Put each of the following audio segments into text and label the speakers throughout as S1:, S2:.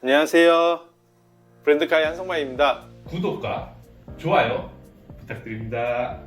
S1: 안녕하세요. 브랜드카의 한성만입니다.
S2: 구독과 좋아요 부탁드립니다.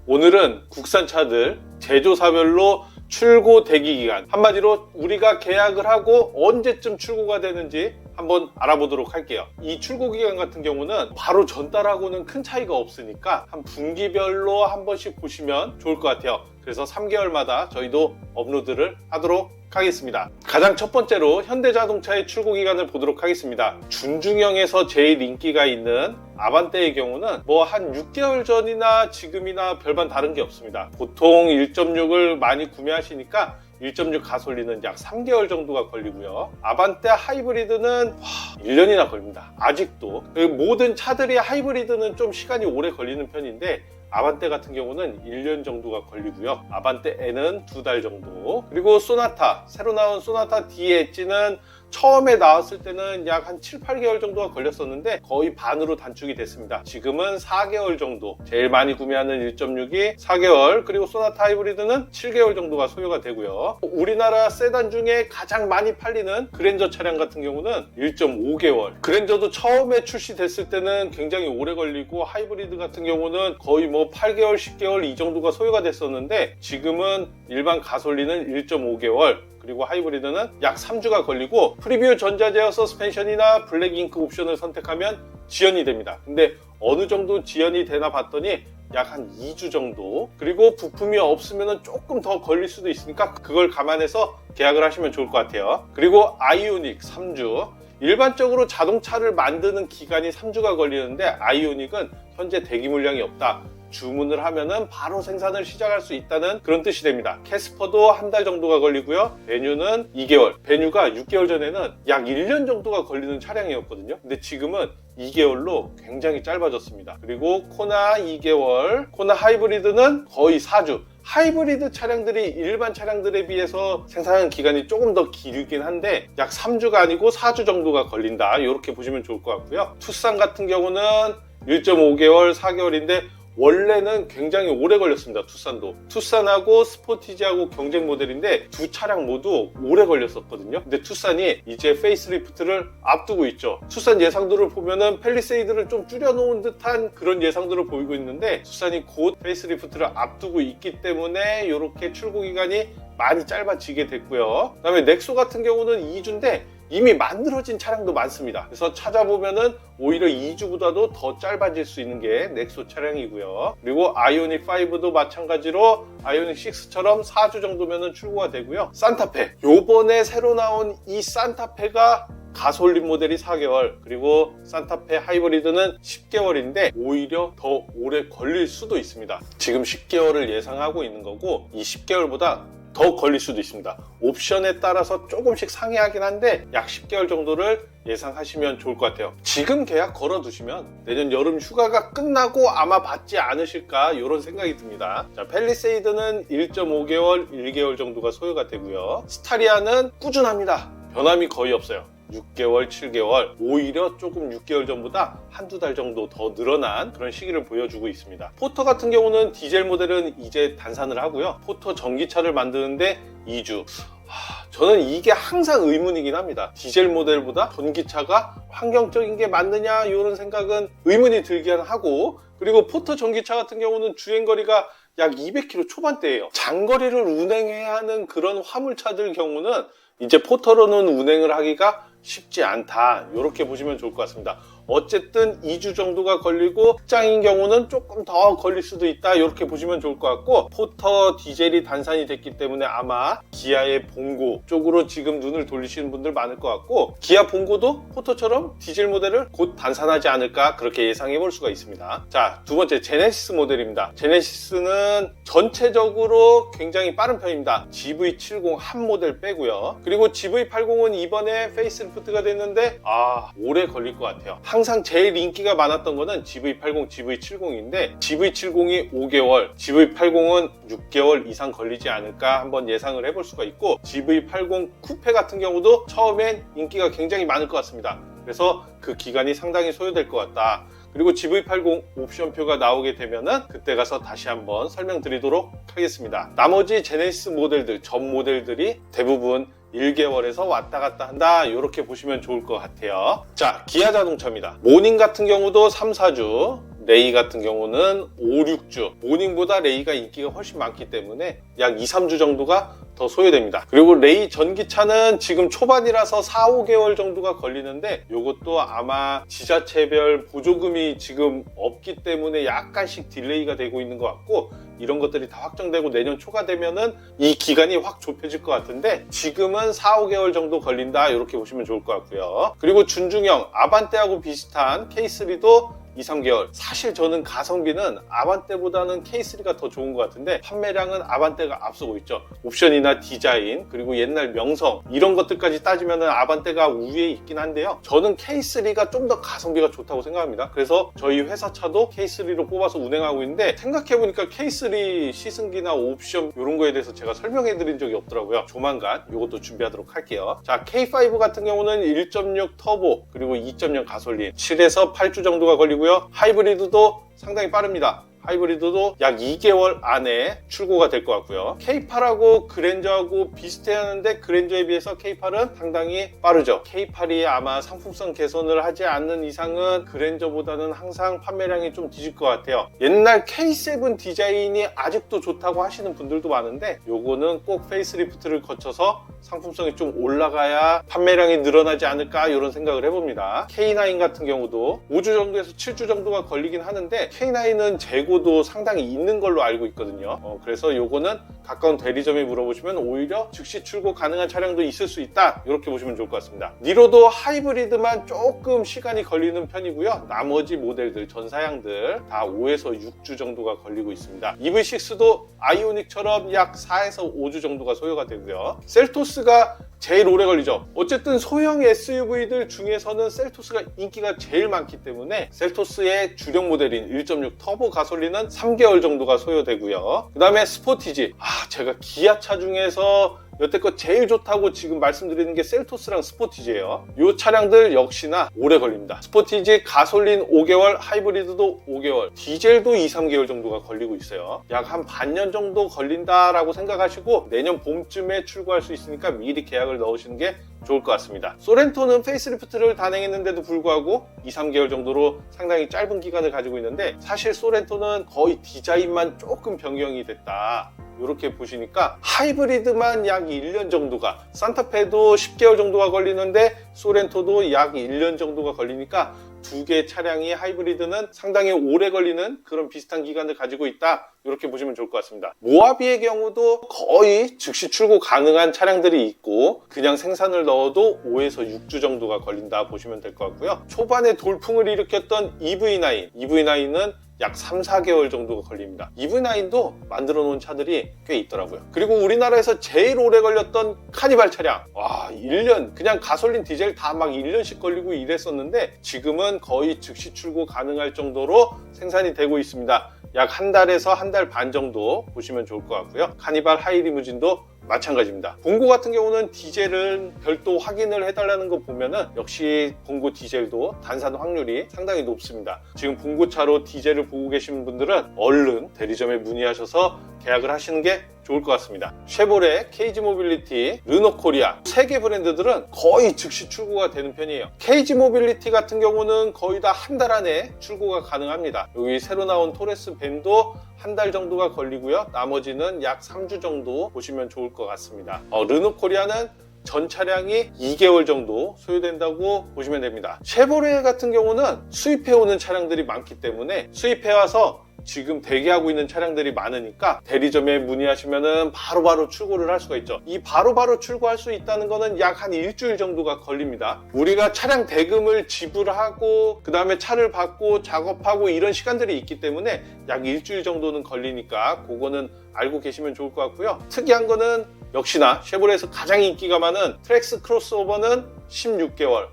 S1: 오늘은 국산차들 제조사별로 출고 대기 기간, 한마디로 우리가 계약을 하고 언제쯤 출고가 되는지 한번 알아보도록 할게요. 이 출고 기간 같은 경우는 바로 전달하고는 큰 차이가 없으니까 한 분기별로 한 번씩 보시면 좋을 것 같아요. 그래서 3개월마다 저희도 업로드를 하도록 하겠습니다. 가장 첫 번째로 현대자동차의 출고 기간을 보도록 하겠습니다. 준중형에서 제일 인기가 있는 아반떼의 경우는 뭐 한 6개월 전이나 지금이나 별반 다른 게 없습니다. 보통 1.6을 많이 구매하시니까 1.6 가솔린은 약 3개월 정도가 걸리고요. 아반떼 하이브리드는 1년이나 걸립니다. 아직도. 모든 차들이 하이브리드는 좀 시간이 오래 걸리는 편인데 아반떼 같은 경우는 1년 정도가 걸리고요. 아반떼 N은 2달 정도. 그리고 소나타, 새로 나온 소나타 D 엣지는 처음에 나왔을 때는 약 한 7, 8개월 정도가 걸렸었는데 거의 반으로 단축이 됐습니다. 지금은 4개월 정도. 제일 많이 구매하는 1.6이 4개월, 그리고 소나타 하이브리드는 7개월 정도가 소요가 되고요. 우리나라 세단 중에 가장 많이 팔리는 그랜저 차량 같은 경우는 1.5개월. 그랜저도 처음에 출시됐을 때는 굉장히 오래 걸리고 하이브리드 같은 경우는 거의 뭐 8개월, 10개월 이 정도가 소요가 됐었는데 지금은 일반 가솔린은 1.5개월, 그리고 하이브리드는 약 3주가 걸리고 프리뷰 전자제어 서스펜션이나 블랙잉크 옵션을 선택하면 지연이 됩니다. 근데 어느 정도 지연이 되나 봤더니 약 한 2주 정도. 그리고 부품이 없으면 조금 더 걸릴 수도 있으니까 그걸 감안해서 계약을 하시면 좋을 것 같아요. 그리고 아이오닉 3주. 일반적으로 자동차를 만드는 기간이 3주가 걸리는데 아이오닉은 현재 대기 물량이 없다. 주문을 하면은 바로 생산을 시작할 수 있다는 그런 뜻이 됩니다. 캐스퍼도 한 달 정도가 걸리고요. 베뉴는 2개월. 베뉴가 6개월 전에는 약 1년 정도가 걸리는 차량이었거든요. 근데 지금은 2개월로 굉장히 짧아졌습니다. 그리고 코나 2개월, 코나 하이브리드는 거의 4주. 하이브리드 차량들이 일반 차량들에 비해서 생산 기간이 조금 더 길긴 한데 약 3주가 아니고 4주 정도가 걸린다. 이렇게 보시면 좋을 것 같고요. 투싼 같은 경우는 1.5개월, 4개월인데 원래는 굉장히 오래 걸렸습니다. 투싼도. 투싼하고 스포티지하고 경쟁 모델인데 두 차량 모두 오래 걸렸었거든요. 근데 투싼이 이제 페이스리프트를 앞두고 있죠. 투싼 예상도를 보면은 팰리세이드를 좀 줄여놓은 듯한 그런 예상도를 보이고 있는데 투싼이 곧 페이스리프트를 앞두고 있기 때문에 이렇게 출고 기간이 많이 짧아지게 됐고요. 그 다음에 넥소 같은 경우는 2주인데 이미 만들어진 차량도 많습니다. 그래서 찾아보면은 오히려 2주보다도 더 짧아질 수 있는 게 넥소 차량이고요. 그리고 아이오닉 5도 마찬가지로 아이오닉 6처럼 4주 정도면은 출고가 되고요. 산타페. 요번에 새로 나온 이 산타페가 가솔린 모델이 4개월, 그리고 산타페 하이브리드는 10개월인데 오히려 더 오래 걸릴 수도 있습니다. 지금 10개월을 예상하고 있는 거고 이 10개월보다 더 걸릴 수도 있습니다. 옵션에 따라서 조금씩 상이하긴 한데 약 10개월 정도를 예상하시면 좋을 것 같아요. 지금 계약 걸어두시면 내년 여름 휴가가 끝나고 아마 받지 않으실까 이런 생각이 듭니다. 자, 팰리세이드는 1.5개월, 1개월 정도가 소요가 되고요. 스타리아는 꾸준합니다. 변함이 거의 없어요. 6개월, 7개월, 오히려 조금 6개월 전보다 한두 달 정도 더 늘어난 그런 시기를 보여주고 있습니다. 포터 같은 경우는 디젤 모델은 이제 단산을 하고요. 포터 전기차를 만드는데 2주. 저는 이게 항상 의문이긴 합니다. 디젤 모델보다 전기차가 환경적인 게 맞느냐 이런 생각은 의문이 들긴 하고, 그리고 포터 전기차 같은 경우는 주행거리가 약 200km 초반대예요. 장거리를 운행해야 하는 그런 화물차들 경우는 이제 포터로는 운행을 하기가 쉽지 않다. 이렇게 보시면 좋을 것 같습니다. 어쨌든 2주 정도가 걸리고 특장인 경우는 조금 더 걸릴 수도 있다. 이렇게 보시면 좋을 것 같고, 포터 디젤이 단산이 됐기 때문에 아마 기아의 봉고 쪽으로 지금 눈을 돌리시는 분들 많을 것 같고, 기아 봉고도 포터처럼 디젤 모델을 곧 단산하지 않을까 그렇게 예상해 볼 수가 있습니다. 자, 두 번째 제네시스 모델입니다. 제네시스는 전체적으로 굉장히 빠른 편입니다. GV70 한 모델 빼고요. 그리고 GV80은 이번에 페이스리프트가 됐는데 오래 걸릴 것 같아요. 항상 제일 인기가 많았던 거는 GV80, GV70인데 GV70이 5개월, GV80은 6개월 이상 걸리지 않을까 한번 예상을 해볼 수가 있고, GV80 쿠페 같은 경우도 처음엔 인기가 굉장히 많을 것 같습니다. 그래서 그 기간이 상당히 소요될 것 같다. 그리고 GV80 옵션표가 나오게 되면은 그때 가서 다시 한번 설명드리도록 하겠습니다. 나머지 제네시스 모델들, 전 모델들이 대부분 1개월에서 왔다 갔다 한다, 이렇게 보시면 좋을 것 같아요. 자, 기아 자동차입니다. 모닝 같은 경우도 3, 4주, 레이 같은 경우는 5, 6주. 모닝보다 레이가 인기가 훨씬 많기 때문에 약 2, 3주 정도가 더 소요됩니다. 그리고 레이 전기차는 지금 초반이라서 4, 5개월 정도가 걸리는데 이것도 아마 지자체별 보조금이 지금 없기 때문에 약간씩 딜레이가 되고 있는 것 같고, 이런 것들이 다 확정되고 내년 초가 되면은 이 기간이 확 좁혀질 것 같은데 지금은 4, 5개월 정도 걸린다, 이렇게 보시면 좋을 것 같고요. 그리고 준중형 아반떼하고 비슷한 K3도 2, 3개월. 사실 저는 가성비는 아반떼보다는 K3가 더 좋은 것 같은데 판매량은 아반떼가 앞서고 있죠. 옵션이나 디자인, 그리고 옛날 명성, 이런 것들까지 따지면 아반떼가 우위에 있긴 한데요. 저는 K3가 좀 더 가성비가 좋다고 생각합니다. 그래서 저희 회사 차도 K3로 뽑아서 운행하고 있는데, 생각해보니까 K3 시승기나 옵션 이런 거에 대해서 제가 설명해드린 적이 없더라고요. 조만간 이것도 준비하도록 할게요. 자, K5 같은 경우는 1.6 터보 그리고 2.0 가솔린 7에서 8주 정도가 걸리고요. 하이브리드도 상당히 빠릅니다. 하이브리드도 약 2개월 안에 출고가 될 것 같고요. K8하고 그랜저하고 비슷해하는데 그랜저에 비해서 K8은 상당히 빠르죠. K8이 아마 상품성 개선을 하지 않는 이상은 그랜저보다는 항상 판매량이 좀 뒤질 것 같아요. 옛날 K7 디자인이 아직도 좋다고 하시는 분들도 많은데 요거는 꼭 페이스리프트를 거쳐서 상품성이 좀 올라가야 판매량이 늘어나지 않을까, 이런 생각을 해봅니다. K9 같은 경우도 5주 정도에서 7주 정도가 걸리긴 하는데 K9은 재고도 상당히 있는 걸로 알고 있거든요. 그래서 요거는 가까운 대리점에 물어보시면 오히려 즉시 출고 가능한 차량도 있을 수 있다, 이렇게 보시면 좋을 것 같습니다. 니로도 하이브리드만 조금 시간이 걸리는 편이고요. 나머지 모델들, 전사양들 다 5에서 6주 정도가 걸리고 있습니다. EV6도 아이오닉처럼 약 4에서 5주 정도가 소요가 되고요. 셀토스가 제일 오래 걸리죠. 어쨌든 소형 SUV들 중에서는 셀토스가 인기가 제일 많기 때문에 셀토스의 주력 모델인 1.6 터보 가솔린은 3개월 정도가 소요되고요. 그 다음에 스포티지, 제가 기아차 중에서 여태껏 제일 좋다고 지금 말씀드리는 게 셀토스랑 스포티지예요. 이 차량들 역시나 오래 걸립니다. 스포티지 가솔린 5개월, 하이브리드도 5개월, 디젤도 2, 3개월 정도가 걸리고 있어요. 약 한 반년 정도 걸린다라고 생각하시고 내년 봄쯤에 출고할 수 있으니까 미리 계약을 넣으시는 게 좋을 것 같습니다. 소렌토는 페이스리프트를 단행했는데도 불구하고 2, 3개월 정도로 상당히 짧은 기간을 가지고 있는데, 사실 소렌토는 거의 디자인만 조금 변경이 됐다, 이렇게 보시니까 하이브리드만 약 1년 정도가, 산타페도 10개월 정도가 걸리는데 소렌토도 약 1년 정도가 걸리니까 두 개의 차량이 하이브리드는 상당히 오래 걸리는 그런 비슷한 기간을 가지고 있다, 이렇게 보시면 좋을 것 같습니다. 모하비의 경우도 거의 즉시 출고 가능한 차량들이 있고 그냥 생산을 넣어도 5에서 6주 정도가 걸린다 보시면 될 것 같고요. 초반에 돌풍을 일으켰던 EV9은 약 3, 4개월 정도가 걸립니다. EV9도 만들어 놓은 차들이 꽤 있더라고요. 그리고 우리나라에서 제일 오래 걸렸던 카니발 차량, 1년, 그냥 가솔린 디젤 다 막 1년씩 걸리고 이랬었는데 지금은 거의 즉시 출고 가능할 정도로 생산이 되고 있습니다. 약 한 달에서 한 달 반 정도 보시면 좋을 것 같고요. 카니발 하이리무진도 마찬가지입니다. 봉고 같은 경우는 디젤은 별도 확인을 해달라는 거 보면은 역시 봉고 디젤도 단산 확률이 상당히 높습니다. 지금 봉고차로 디젤을 보고 계시는 분들은 얼른 대리점에 문의하셔서 계약을 하시는 게 좋을 것 같습니다. 쉐보레, KG 모빌리티, 르노 코리아 3개 브랜드들은 거의 즉시 출고가 되는 편이에요. KG 모빌리티 같은 경우는 거의 다 한 달 안에 출고가 가능합니다. 여기 새로 나온 토레스 밴도 한 달 정도가 걸리고요. 나머지는 약 3주 정도 보시면 좋을 것 같습니다. 르노 코리아는 전 차량이 2개월 정도 소요된다고 보시면 됩니다. 쉐보레 같은 경우는 수입해오는 차량들이 많기 때문에 수입해와서 지금 대기하고 있는 차량들이 많으니까 대리점에 문의하시면은 바로바로 출고를 할 수가 있죠. 이 바로바로 출고할 수 있다는 거는 약 한 일주일 정도가 걸립니다. 우리가 차량 대금을 지불하고 그 다음에 차를 받고 작업하고 이런 시간들이 있기 때문에 약 일주일 정도는 걸리니까 그거는 알고 계시면 좋을 것 같고요. 특이한 거는 역시나 쉐보레에서 가장 인기가 많은 트랙스 크로스오버는 16개월.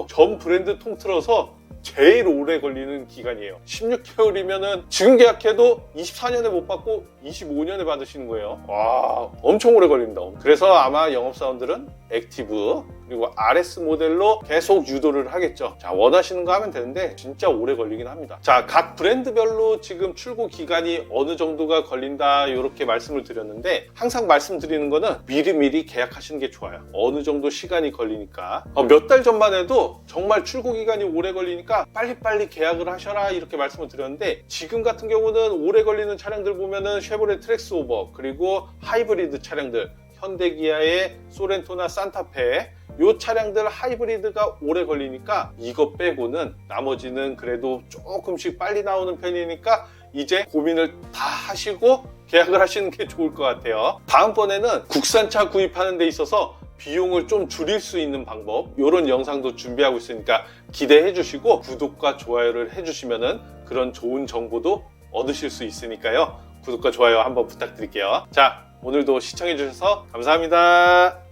S1: 전 브랜드 통틀어서 제일 오래 걸리는 기간이에요. 16개월이면은 지금 계약해도 24년에 못 받고 25년에 받으시는 거예요. 와, 엄청 오래 걸립니다. 그래서 아마 영업사원들은 액티브, 그리고 RS 모델로 계속 유도를 하겠죠. 자, 원하시는 거 하면 되는데 진짜 오래 걸리긴 합니다. 자, 각 브랜드별로 지금 출고 기간이 어느 정도가 걸린다 이렇게 말씀을 드렸는데, 항상 말씀드리는 거는 미리미리 계약하시는 게 좋아요. 어느 정도 시간이 걸리니까. 몇 달 전만 해도 정말 출고 기간이 오래 걸리니까 빨리빨리 계약을 하셔라 이렇게 말씀을 드렸는데, 지금 같은 경우는 오래 걸리는 차량들 보면은 쉐보레 트랙스오버, 그리고 하이브리드 차량들, 현대기아의 소렌토나 산타페, 요 차량들 하이브리드가 오래 걸리니까 이거 빼고는 나머지는 그래도 조금씩 빨리 나오는 편이니까 이제 고민을 다 하시고 계약을 하시는 게 좋을 것 같아요. 다음번에는 국산차 구입하는 데 있어서 비용을 좀 줄일 수 있는 방법, 이런 영상도 준비하고 있으니까 기대해 주시고 구독과 좋아요를 해주시면은 그런 좋은 정보도 얻으실 수 있으니까요. 구독과 좋아요 한번 부탁드릴게요. 자, 오늘도 시청해 주셔서 감사합니다.